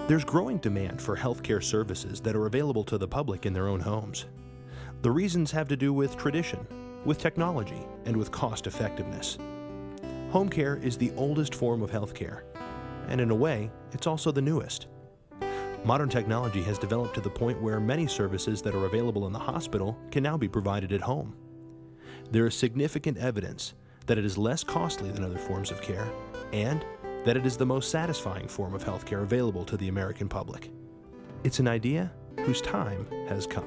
There's growing demand for healthcare services that are available to the public in their own homes. The reasons have to do with tradition, with technology, and with cost effectiveness. Home care is the oldest form of healthcare, and in a way, it's also the newest. Modern technology has developed to the point where many services that are available in the hospital can now be provided at home. There is significant evidence that it is less costly than other forms of care, and that it is the most satisfying form of healthcare available to the American public. It's an idea whose time has come.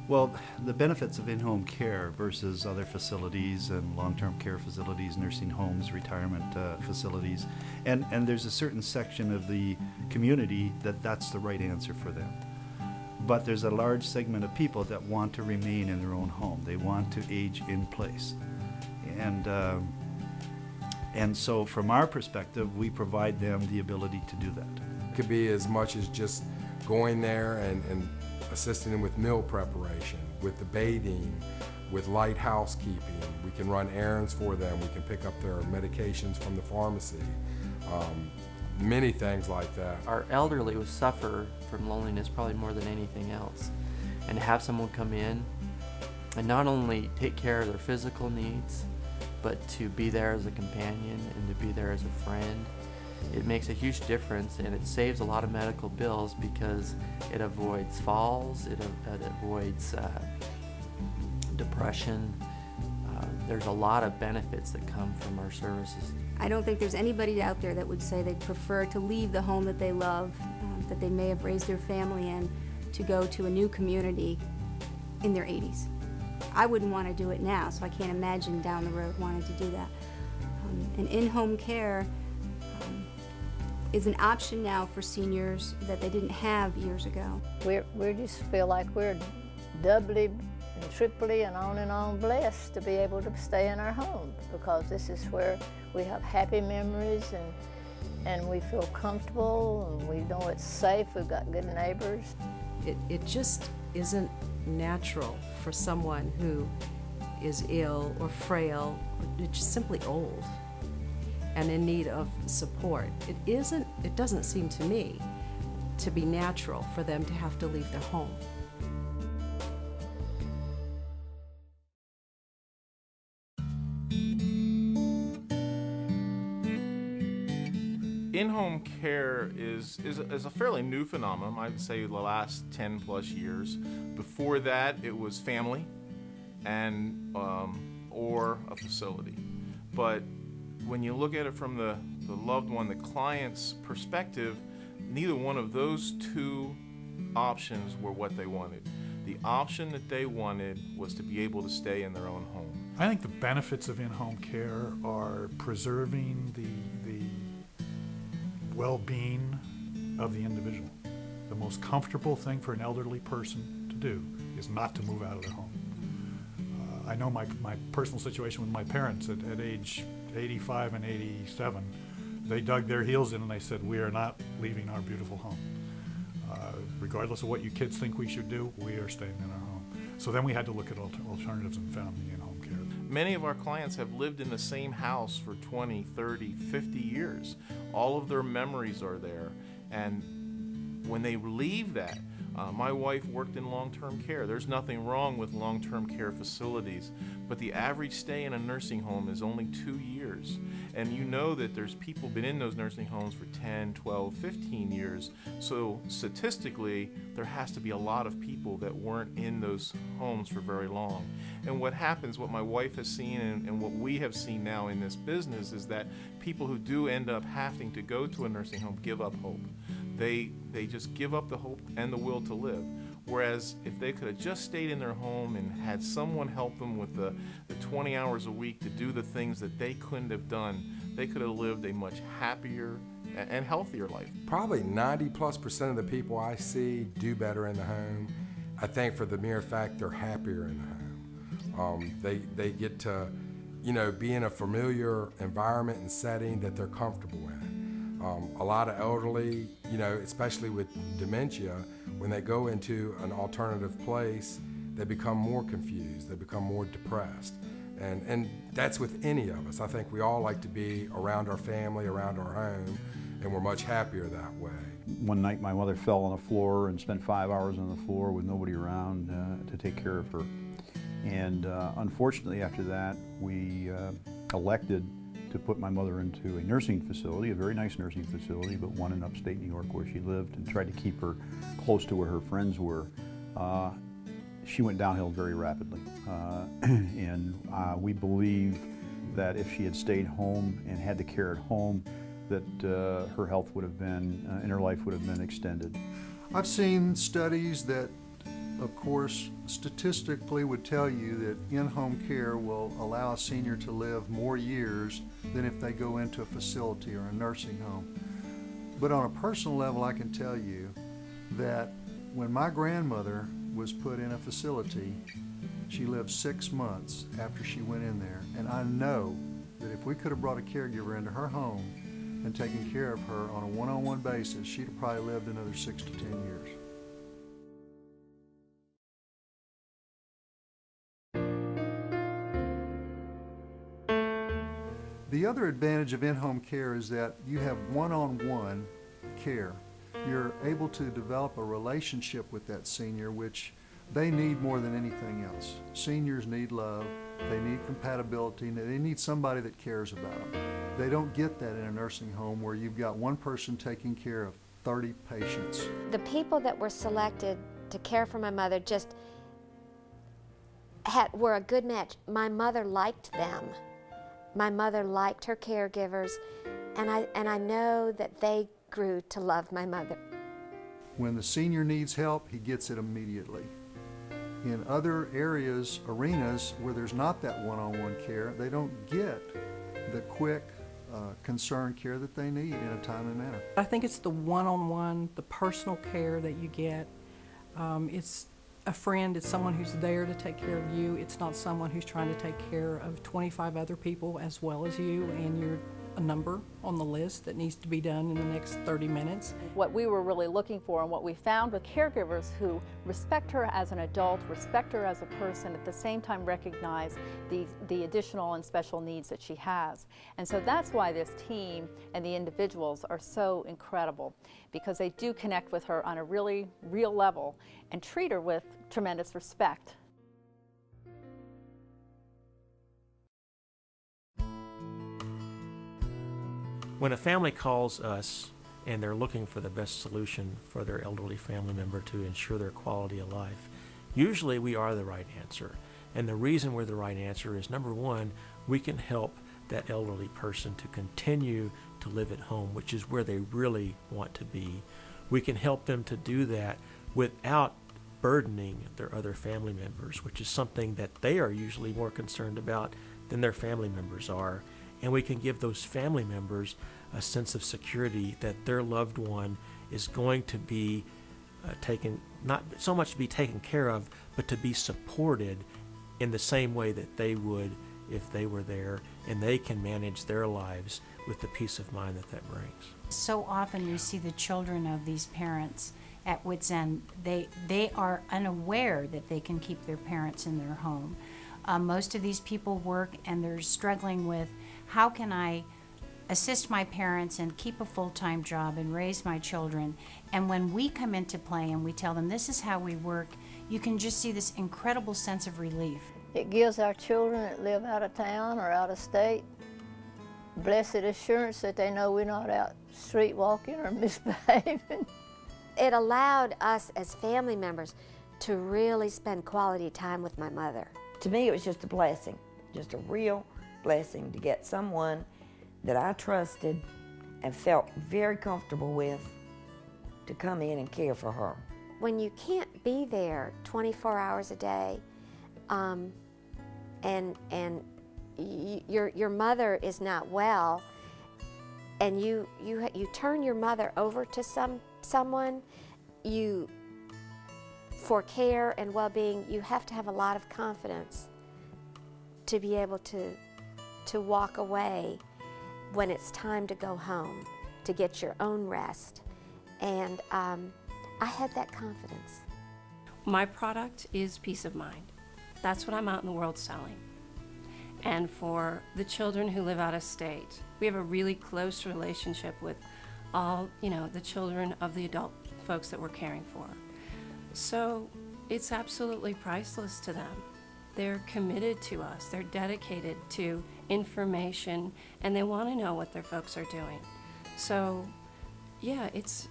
Well, the benefits of in-home care versus other facilities and long-term care facilities, nursing homes, retirement facilities, and there's a certain section of the community that's the right answer for them. But there's a large segment of people that want to remain in their own home. They want to age in place. And so from our perspective, we provide them the ability to do that. It could be as much as just going there and assisting them with meal preparation, with the bathing, with light housekeeping. We can run errands for them. We can pick up their medications from the pharmacy. Many things like that. Our elderly will suffer from loneliness probably more than anything else. And to have someone come in and not only take care of their physical needs, but to be there as a companion and to be there as a friend, it makes a huge difference, and it saves a lot of medical bills because it avoids falls, it avoids depression. There's a lot of benefits that come from our services. I don't think there's anybody out there that would say they'd prefer to leave the home that they love, that they may have raised their family in, to go to a new community in their 80s. I wouldn't want to do it now, so I can't imagine down the road wanting to do that. And in-home care is an option now for seniors that they didn't have years ago. We just feel like we're doubly and triply and on blessed to be able to stay in our home, because this is where we have happy memories and we feel comfortable and we know it's safe, we've got good neighbors. It just isn't natural for someone who is ill or frail or just simply old and in need of support. It doesn't seem to me to be natural for them to have to leave their home. In-home care is a fairly new phenomenon. I'd say the last 10 plus years. Before that, it was family and or a facility. But when you look at it from the loved one, the client's perspective, neither one of those two options were what they wanted. The option that they wanted was to be able to stay in their own home. I think the benefits of in-home care are preserving the well-being of the individual. The most comfortable thing for an elderly person to do is not to move out of their home. I know my personal situation with my parents at age 85 and 87. They dug their heels in and they said, we are not leaving our beautiful home. Regardless of what you kids think we should do, we are staying in our home. So then we had to look at alternatives and found the in-home care. Many of our clients have lived in the same house for 20, 30, 50 years. All of their memories are there, and when they leave that, my wife worked in long-term care. There's nothing wrong with long-term care facilities, but the average stay in a nursing home is only 2 years. And you know that there's people been in those nursing homes for 10, 12, 15 years. So statistically, there has to be a lot of people that weren't in those homes for very long. And what happens, what my wife has seen and what we have seen now in this business is that people who do end up having to go to a nursing home give up hope. They just give up the hope and the will to live. Whereas if they could have just stayed in their home and had someone help them with the 20 hours a week to do the things that they couldn't have done, they could have lived a much happier and healthier life. Probably 90+% of the people I see do better in the home. I think for the mere fact they're happier in the home. They get to, be in a familiar environment and setting that they're comfortable in. A lot of elderly, especially with dementia, when they go into an alternative place, they become more confused, they become more depressed. And that's with any of us. I think we all like to be around our family, around our home, and we're much happier that way. One night my mother fell on the floor and spent 5 hours on the floor with nobody around to take care of her. And unfortunately after that we elected to put my mother into a nursing facility, a very nice nursing facility, but one in upstate New York where she lived, and tried to keep her close to where her friends were. She went downhill very rapidly, and we believe that if she had stayed home and had the care at home, that her health would have been, and her life would have been extended. I've seen studies that, of course, statistically would tell you that in-home care will allow a senior to live more years than if they go into a facility or a nursing home. But on a personal level, I can tell you that when my grandmother was put in a facility, she lived 6 months after she went in there. And I know that if we could have brought a caregiver into her home and taken care of her on a one-on-one basis, she'd have probably lived another 6 to 10 years. The other advantage of in-home care is that you have one-on-one care. You're able to develop a relationship with that senior, which they need more than anything else. Seniors need love, they need compatibility, they need somebody that cares about them. They don't get that in a nursing home where you've got one person taking care of 30 patients. The people that were selected to care for my mother just were a good match. My mother liked them. My mother liked her caregivers, and I know that they grew to love my mother. When the senior needs help, he gets it immediately. In other areas, arenas, where there's not that one-on-one care, they don't get the quick, concerned care that they need in a timely manner. I think it's the one-on-one, the personal care that you get. It's a friend, it's someone who's there to take care of you. It's not someone who's trying to take care of 25 other people as well as you, and you're a number on the list that needs to be done in the next 30 minutes. What we were really looking for and what we found with caregivers who respect her as an adult, respect her as a person, at the same time recognize the additional and special needs that she has. And so that's why this team and the individuals are so incredible, because they do connect with her on a really real level and treat her with tremendous respect. When a family calls us and they're looking for the best solution for their elderly family member to ensure their quality of life, usually we are the right answer. And the reason we're the right answer is, number one, we can help that elderly person to continue to live at home, which is where they really want to be. We can help them to do that without burdening their other family members, which is something that they are usually more concerned about than their family members are. And we can give those family members a sense of security that their loved one is going to be taken, not so much to be taken care of, but to be supported in the same way that they would if they were there, and they can manage their lives with the peace of mind that that brings. So often you see the children of these parents at wit's end. They are unaware that they can keep their parents in their home. Most of these people work and they're struggling with, how can I assist my parents and keep a full-time job and raise my children? And when we come into play and we tell them this is how we work, you can just see this incredible sense of relief. It gives our children that live out of town or out of state blessed assurance that they know we're not out street walking or misbehaving. It allowed us as family members to really spend quality time with my mother. To me, it was just a blessing, just a real blessing to get someone that I trusted and felt very comfortable with to come in and care for her. When you can't be there 24 hours a day, and your mother is not well, and you turn your mother over to someone, for care and well-being, you have to have a lot of confidence to be able to walk away when it's time to go home, to get your own rest. And I had that confidence. My product is peace of mind. That's what I'm out in the world selling. And for the children who live out of state, we have a really close relationship with all, the children of the adult folks that we're caring for. So it's absolutely priceless to them. They're committed to us. They're dedicated to information, and they want to know what their folks are doing. So, yeah, it's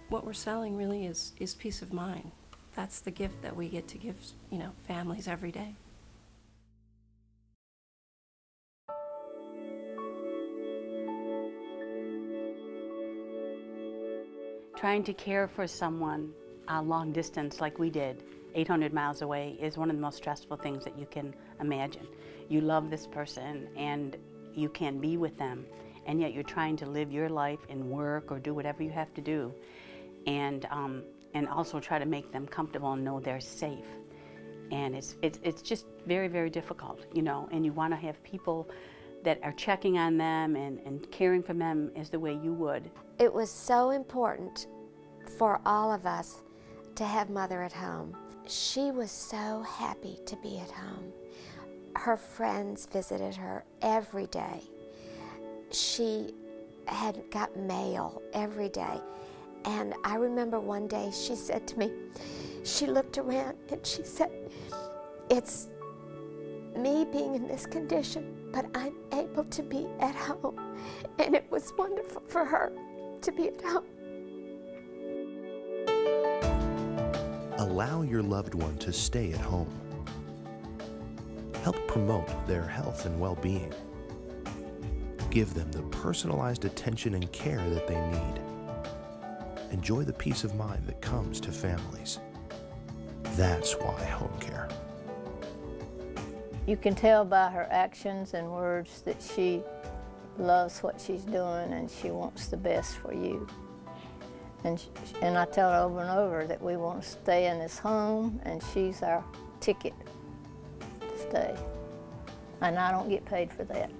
what we're selling really is peace of mind. That's the gift that we get to give, families every day. Trying to care for someone long distance like we did, 800 miles away, is one of the most stressful things that you can imagine. You love this person and you can be with them, and yet you're trying to live your life and work or do whatever you have to do, and also try to make them comfortable and know they're safe. And it's just very, very difficult, and you want to have people that are checking on them and caring for them as the way you would. It was so important for all of us to have Mother at home. She was so happy to be at home. Her friends visited her every day. She had got mail every day. And I remember one day she said to me, she looked around and she said, "It's me being in this condition, but I'm able to be at home." And it was wonderful for her to be at home. Allow your loved one to stay at home. Help promote their health and well-being. Give them the personalized attention and care that they need. Enjoy the peace of mind that comes to families. That's why home care. You can tell by her actions and words that she loves what she's doing and she wants the best for you. And I tell her over and over that we want to stay in this home, and she's our ticket to stay. And I don't get paid for that.